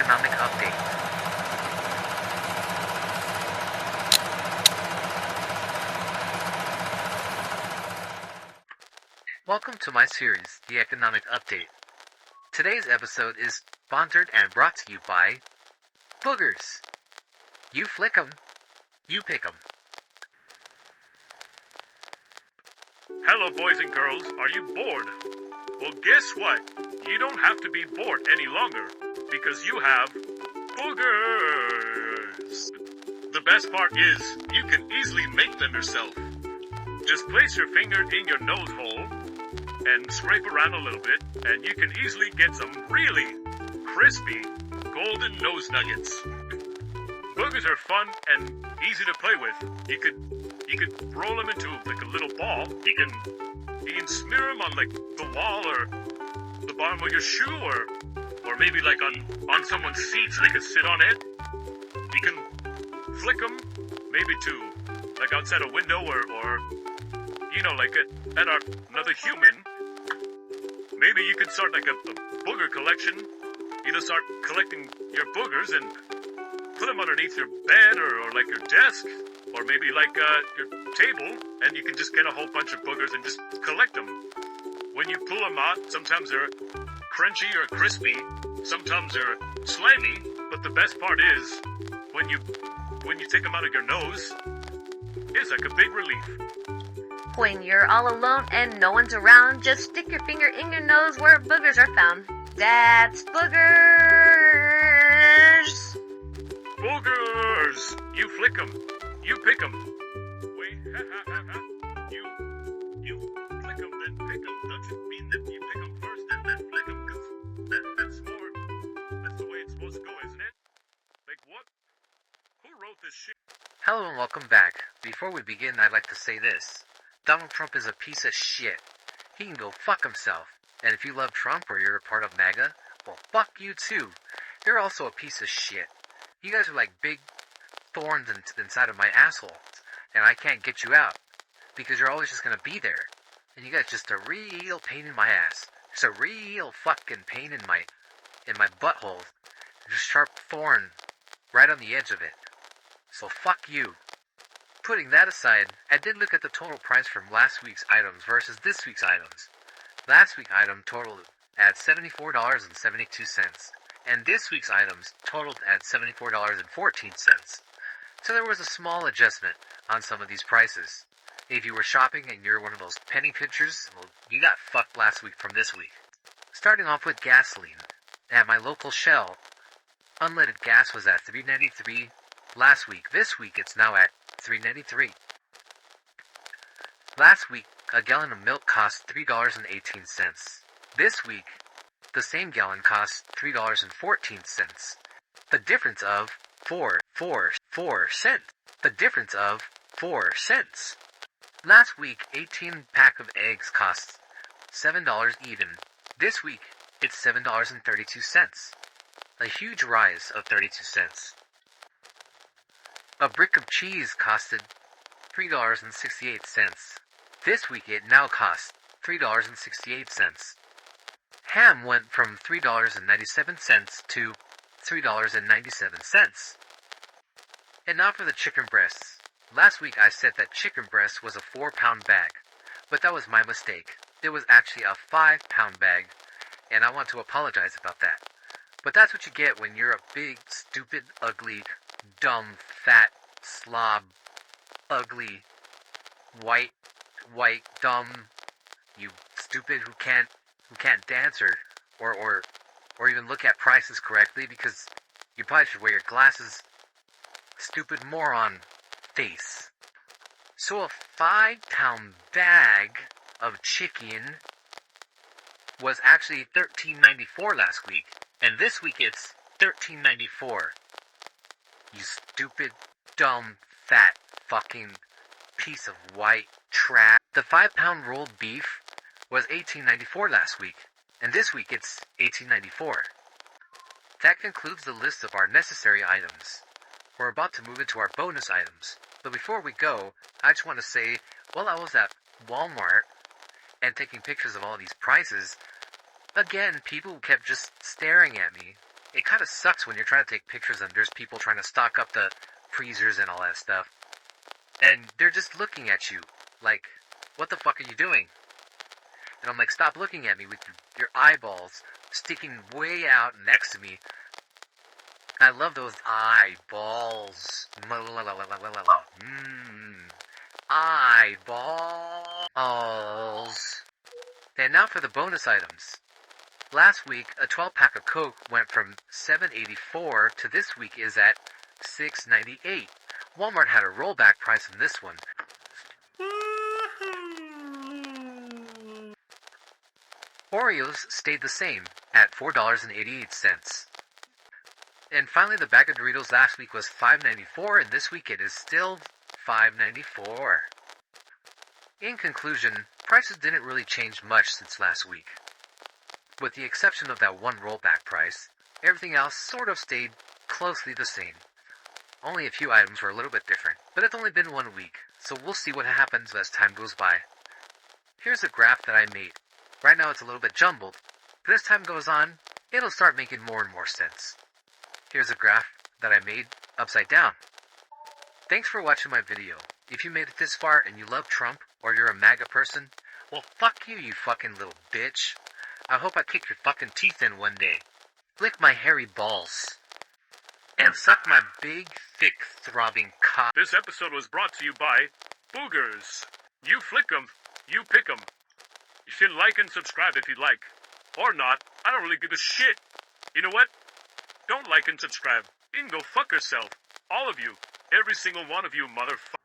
Economic Update. Welcome to my series, The Economic Update. Today's episode is sponsored and brought to you by Boogers. You flick 'em, you pick 'em. Hello, boys and girls. Are you bored? Well, guess what? You don't have to be bored any longer because you have boogers. The best part is you can easily make them yourself. Just place your finger in your nose hole and scrape around a little bit, and you can easily get some really crispy golden nose nuggets. Boogers are fun and easy to play with. You could roll them into like a little ball. You can smear them on like the wall or the bottom of your shoe or maybe like on someone's seat so they can sit on it. You can flick them maybe to like outside a window or you know, like at another human. Maybe you could start like a booger collection. Either start collecting your boogers and put them underneath your bed or like your desk, or maybe like your table, and you can just get a whole bunch of boogers and just collect them. When you pull them out, sometimes they're crunchy or crispy, sometimes they're slimy, but the best part is when you take them out of your nose, it's like a big relief. When you're all alone and no one's around, just stick your finger in your nose where boogers are found. That's boogers! Boogers! You flick them. You pick them. Wait, You flick them, then pick them. Don't you mean that you pick them first and then flick them? Because that's the way it's supposed to go, isn't it? Like what? Who wrote this shit? Hello and welcome back. Before we begin, I'd like to say this. Donald Trump is a piece of shit. He can go fuck himself. And if you love Trump or you're a part of MAGA, well, fuck you too. You're also a piece of shit. You guys are like big thorns inside of my asshole, and I can't get you out because you're always just gonna be there. And you guys just a real pain in my ass. Just a real fucking pain in my butthole. Just sharp thorn right on the edge of it. So fuck you. Putting that aside, I did look at the total price from last week's items versus this week's items. Last week's item totaled at $74.72, and this week's items totaled at $74.14. So there was a small adjustment on some of these prices. If you were shopping and you're one of those penny pinchers, well, you got fucked last week from this week. Starting off with gasoline. At my local Shell, unleaded gas was at $3.93 last week. This week it's now at $3.93. Last week, a gallon of milk cost $3.18. This week, the same gallon costs $3.14. The difference of 4 cents. The difference of 4 cents. Last week, 18 pack of eggs cost $7 even. This week, it's $7.32. A huge rise of 32 cents. A brick of cheese costed $3.68. This week it now costs $3.68. Ham went from $3.97 to $3.97. And now for the chicken breasts. Last week I said that chicken breast was a 4-pound bag, but that was my mistake. It was actually a 5-pound bag, and I want to apologize about that. But that's what you get when you're a big, stupid, ugly, dumb, fat, slob, ugly, white, dumb, you stupid who can't dance or even look at prices correctly because you probably should wear your glasses. Stupid moron face. So a 5-pound bag of chicken was actually $13.94 last week, and this week it's $13.94. You stupid, dumb, fat, fucking piece of white trash. The 5-pound rolled beef was $18.94 last week, and this week it's $18.94. That concludes the list of our necessary items. We're about to move into our bonus items, but before we go, I just want to say, while I was at Walmart and taking pictures of all these prices, again, people kept just staring at me It kind of sucks when you're trying to take pictures and there's people trying to stock up the freezers and all that stuff. And they're just looking at you like, what the fuck are you doing? And I'm like, stop looking at me with your eyeballs sticking way out next to me. I love those eyeballs. Eyeballs. And now for the bonus items. Last week, a 12-pack of Coke went from $7.84 to this week is at $6.98. Walmart had a rollback price on this one. Oreos stayed the same at $4.88. And finally, the bag of Doritos last week was $5.94, and this week it is still $5.94. In conclusion, prices didn't really change much since last week. With the exception of that one rollback price, everything else sort of stayed closely the same. Only a few items were a little bit different, but it's only been 1 week, so we'll see what happens as time goes by. Here's a graph that I made. Right now it's a little bit jumbled, but as time goes on, it'll start making more and more sense. Here's a graph that I made upside down. Thanks for watching my video. If you made it this far and you love Trump, or you're a MAGA person, well fuck you, you fucking little bitch. I hope I kick your fucking teeth in one day. Lick my hairy balls. And suck my big, thick, throbbing cock. This episode was brought to you by Boogers. You flick 'em, you pick 'em. You should like and subscribe if you'd like. Or not, I don't really give a shit. You know what? Don't like and subscribe. You can go fuck yourself. All of you. Every single one of you, motherfuckers.